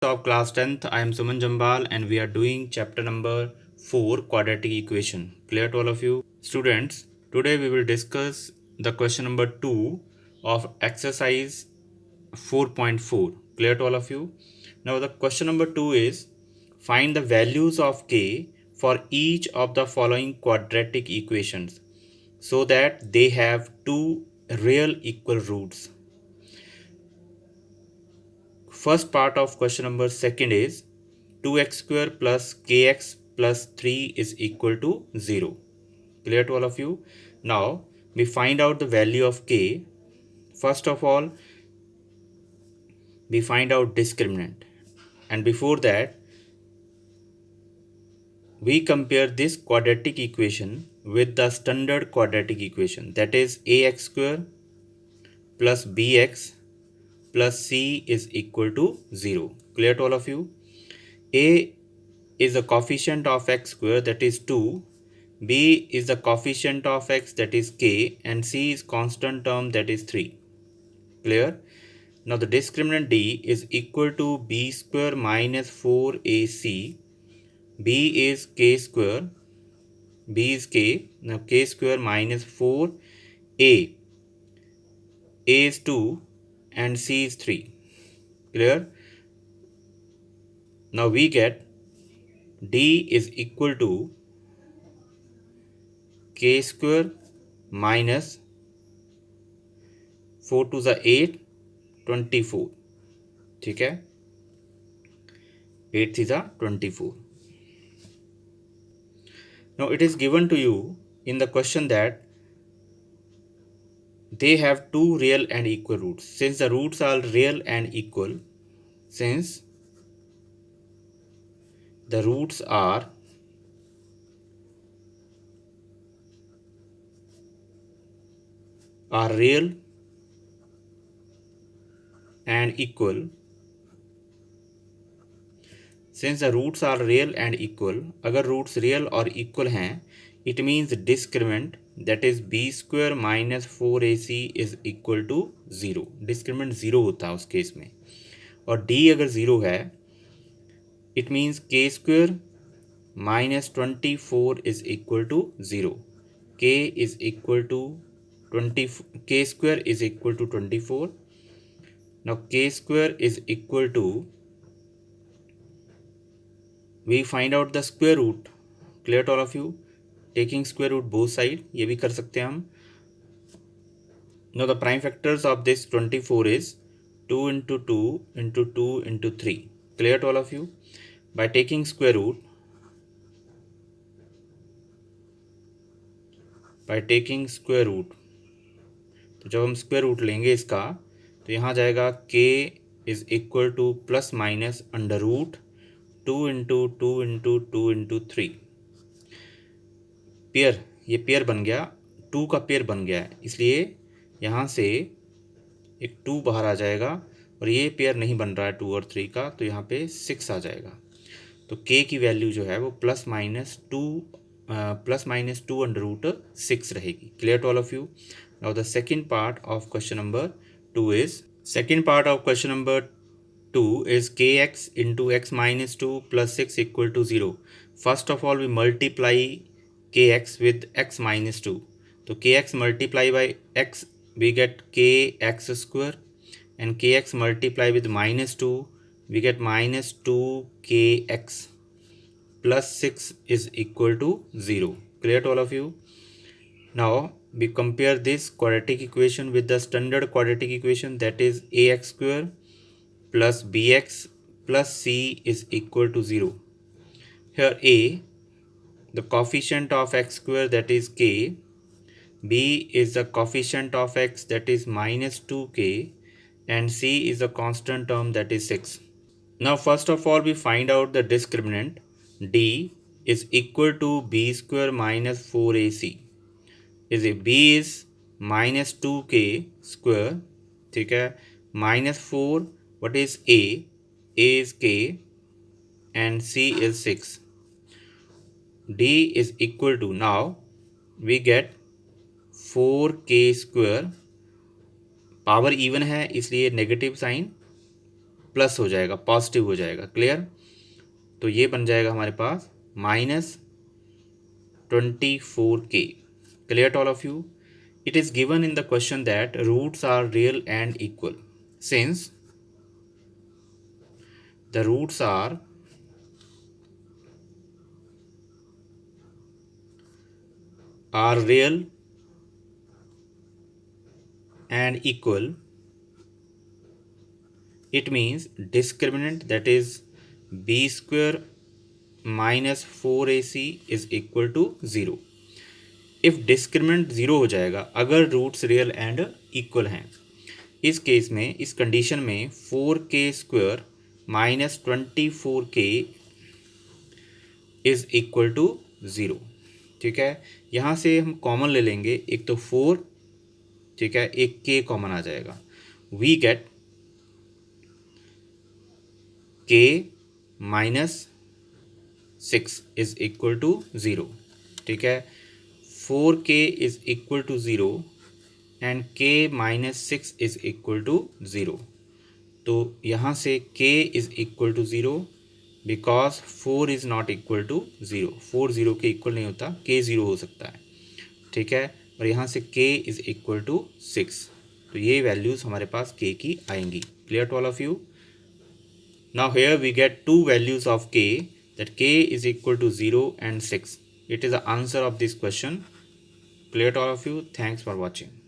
Of class 10th, I am Suman Jambal and we are doing chapter number 4 quadratic equation. Clear to all of you? Students, today we will discuss the question number 2 of exercise 4.4. Clear to all of you? Now the question number 2 is find the values of k for each of the following quadratic equations so that they have two real equal roots. First part of question number second is 2x square plus kx plus 3 is equal to 0. Clear to all of you? Now we find out the value of k. First of all, we find out discriminant, and before that we compare this quadratic equation with the standard quadratic equation, that is ax square plus bx plus c is equal to 0. Clear to all of you? A is the coefficient of x square, that is 2, b is the coefficient of x, that is k, and c is constant term, that is 3. Clear? Now the discriminant d is equal to b square minus 4ac. b is k square, b is k, now k square minus 4a, a is 2 and c is 3. Clear? Now we get d is equal to k square minus 4 to the 8, 24. ठीक है, 8 is 24. Now it is given to you in the question that they have two real and equal roots. Since the roots are real and equal, since the roots are real and equal, since the roots are real and equal, अगर roots real और equal हैं, it means discriminant, that is b square minus 4ac is equal to 0. discriminant 0 होता है उस case में. और d अगर 0 है, it means k square minus 24 is equal to 0. k is equal to 20, k square is equal to 24. Now k square is equal to, we find out the square root. Clear to all of you? Taking square root both side, ये भी कर सकते हैं हम. Now the prime factors of this 24 is 2 into 2 into 2 into 3. Clear to all of you? By taking square root, तो जब हम square root लेंगे इसका, तो यहाँ जाएगा k is equal to plus minus under root 2 into 2 into 2 into 3. Pair, ये pair बन गया, 2 का पेयर बन गया है, इसलिए यहाँ से एक 2 बाहर आ जाएगा और ये पेयर नहीं बन रहा है 2 और 3 का, तो यहाँ पे 6 आ जाएगा. तो k की वैल्यू जो है वो plus minus two under root 6 रहेगी. Clear to all of you? Now the second part of question number 2 is kx into x minus 2 plus 6 equal to 0. First of all we multiply kx with x minus 2. तो kx multiply by x we get kx square, and kx multiply with minus 2 we get minus 2kx plus 6 is equal to 0. Clear to all of you? Now we compare this quadratic equation with the standard quadratic equation, that is ax square plus bx plus c is equal to 0. Here a, the coefficient of x square, that is k, b is the coefficient of x, that is minus 2k, and c is the constant term, that is 6. Now first of all we find out the discriminant. d is equal to b square minus 4ac. is a b is minus 2k square, ठीक है, minus 4, what is a is k and c is 6. d is equal to, now we get 4k square, power even है इसलिए negative sign, plus हो जाएगा, positive हो जाएगा। Clear? तो ये बन जाएगा हमारे पास -24k। Clear to all of you? It is given in the question that roots are real and equal. Since the roots are real and equal, it means discriminant, that is b square minus 4ac is equal to 0. If discriminant zero हो जाएगा अगर roots real and equal हैं, इस case में, इस condition में 4k² minus 24k is equal to 0। ठीक है, यहाँ से हम कॉमन ले लेंगे, एक तो 4, ठीक है, एक k कॉमन आ जाएगा। We get k minus 6 is equal to 0। ठीक है, 4k is equal to 0 and k minus 6 is equal to 0। तो यहाँ से k is equal to 0 because 4 is not equal to 0। 4 0 के इक्वल नहीं होता, k 0 हो सकता है। ठीक है, और यहाँ से k इज इक्वल टू 6। तो ये वैल्यूज़ हमारे पास k की आएंगी। Clear to all of you? Now here we get two values of k, that k is equal to 0 and 6. It is the answer of this question. Clear to all of you? Thanks for watching.